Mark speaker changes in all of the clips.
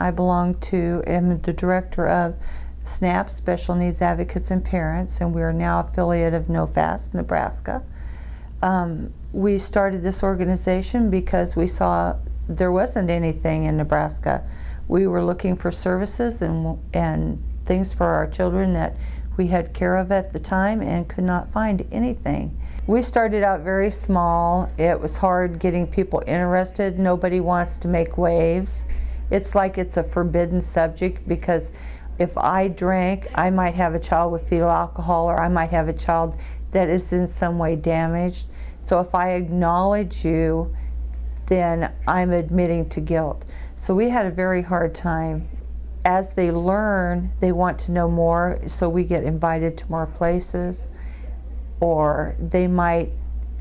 Speaker 1: I am the director of SNAAP, Special Needs Advocates and Parents, and we are now affiliate of NOFAS, Nebraska. We started this organization because we saw there wasn't anything in Nebraska. We were looking for services and things for our children that we had care of at the time and could not find anything. We started out very small. It was hard getting people interested. Nobody wants to make waves. It's like it's a forbidden subject because if I drank, I might have a child with fetal alcohol, or I might have a child that is in some way damaged. So if I acknowledge you, then I'm admitting to guilt. So we had a very hard time. As they learn, they want to know more, so we get invited to more places, or they might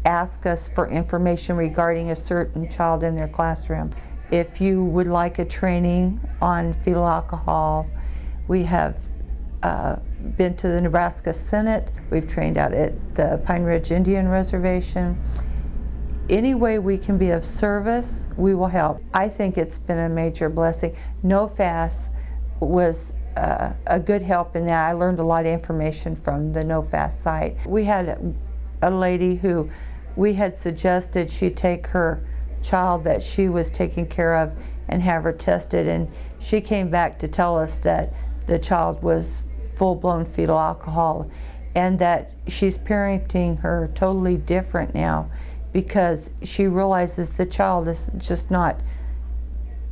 Speaker 1: ask us for information regarding a certain child in their classroom. If you would like a training on fetal alcohol, we have been to the Nebraska Senate. We've trained out at the Pine Ridge Indian Reservation. Any way we can be of service, we will help. I think it's been a major blessing. NOFAS was a good help in that. I learned a lot of information from the NOFAS site. We had a lady who we had suggested she take her child that she was taking care of and have her tested, and she came back to tell us that the child was full-blown fetal alcohol and that she's parenting her totally different now because she realizes the child is just not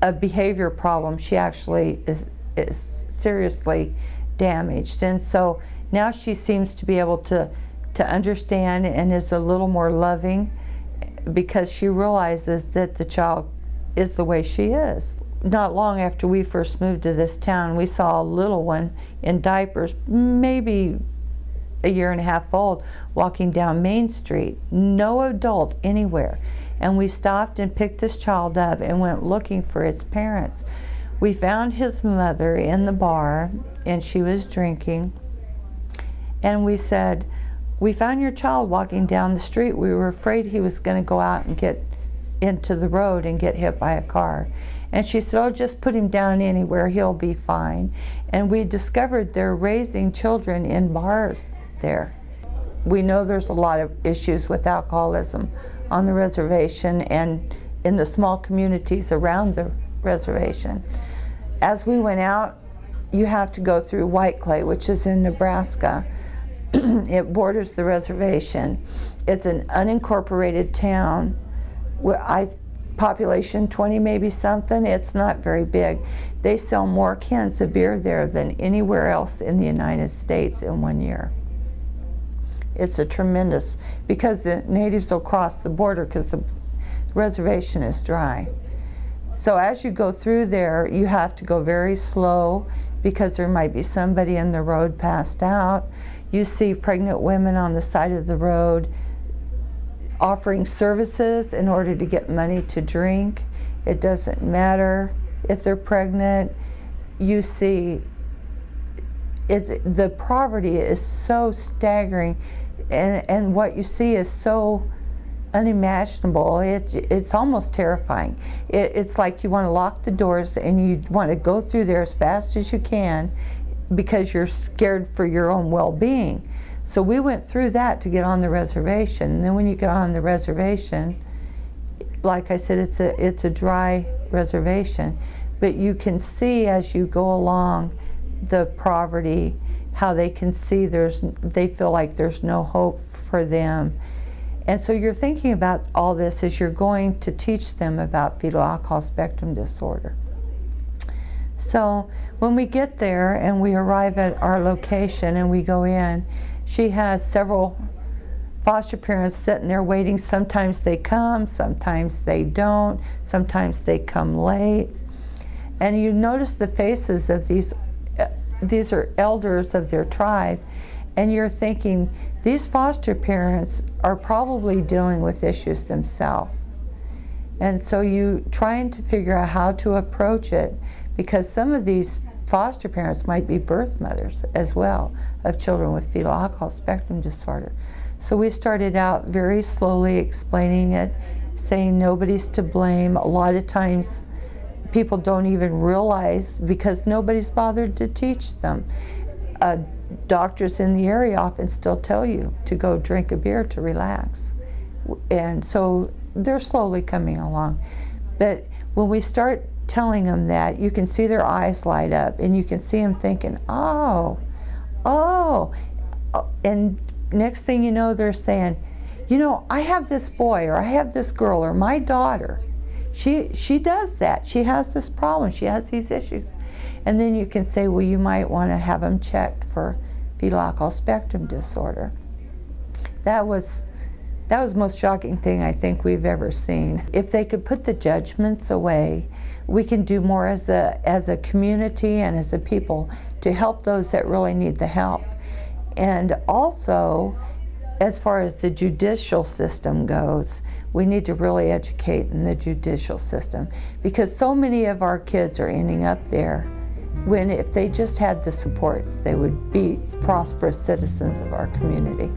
Speaker 1: a behavior problem. She actually is seriously damaged, and so now she seems to be able to understand and is a little more loving because she realizes that the child is the way she is. Not long after we first moved to this town, we saw a little one in diapers, maybe a year and a half old, walking down Main Street, no adult anywhere. And we stopped and picked this child up and went looking for its parents. We found his mother in the bar, and she was drinking. And we said, "We found your child walking down the street. We were afraid he was going to go out and get into the road and get hit by a car." And she said, "Oh, just put him down anywhere, he'll be fine." And we discovered they're raising children in bars there. We know there's a lot of issues with alcoholism on the reservation and in the small communities around the reservation. As we went out, you have to go through White Clay, which is in Nebraska. It borders the reservation. It's an unincorporated town. Population 20 maybe something. It's not very big. They sell more cans of beer there than anywhere else in the United States in 1 year. It's a tremendous, because the natives will cross the border because the reservation is dry. So as you go through there, you have to go very slow because there might be somebody in the road passed out. You see pregnant women on the side of the road offering services in order to get money to drink. It doesn't matter if they're pregnant. You see, the poverty is so staggering, and what you see is so unimaginable. It's almost terrifying. It's like you want to lock the doors and you want to go through there as fast as you can because you're scared for your own well-being. So we went through that to get on the reservation. And then when you get on the reservation, like I said, it's a dry reservation, but you can see as you go along the poverty, how they can see they feel like there's no hope for them. And so you're thinking about all this as you're going to teach them about fetal alcohol spectrum disorder. So when we get there and we arrive at our location and we go in, she has several foster parents sitting there waiting. Sometimes they come, sometimes they don't, sometimes they come late. And you notice the faces of these are elders of their tribe, and you're thinking, these foster parents are probably dealing with issues themselves. And so you trying to figure out how to approach it, because some of these foster parents might be birth mothers as well of children with fetal alcohol spectrum disorder. So we started out very slowly explaining it, saying nobody's to blame. A lot of times people don't even realize because nobody's bothered to teach them. Doctors in the area often still tell you to go drink a beer to relax. And so they're slowly coming along. But when we start telling them that, you can see their eyes light up and you can see them thinking, oh, and next thing you know, they're saying, you know, I have this boy or I have this girl or my daughter. She does that. She has this problem. She has these issues. And then you can say, well, you might want to have them checked for fetal alcohol spectrum disorder. That was the most shocking thing I think we've ever seen. If they could put the judgments away, we can do more as a community and as a people to help those that really need the help. And also, as far as the judicial system goes, we need to really educate in the judicial system because so many of our kids are ending up there when if they just had the supports, they would be prosperous citizens of our community.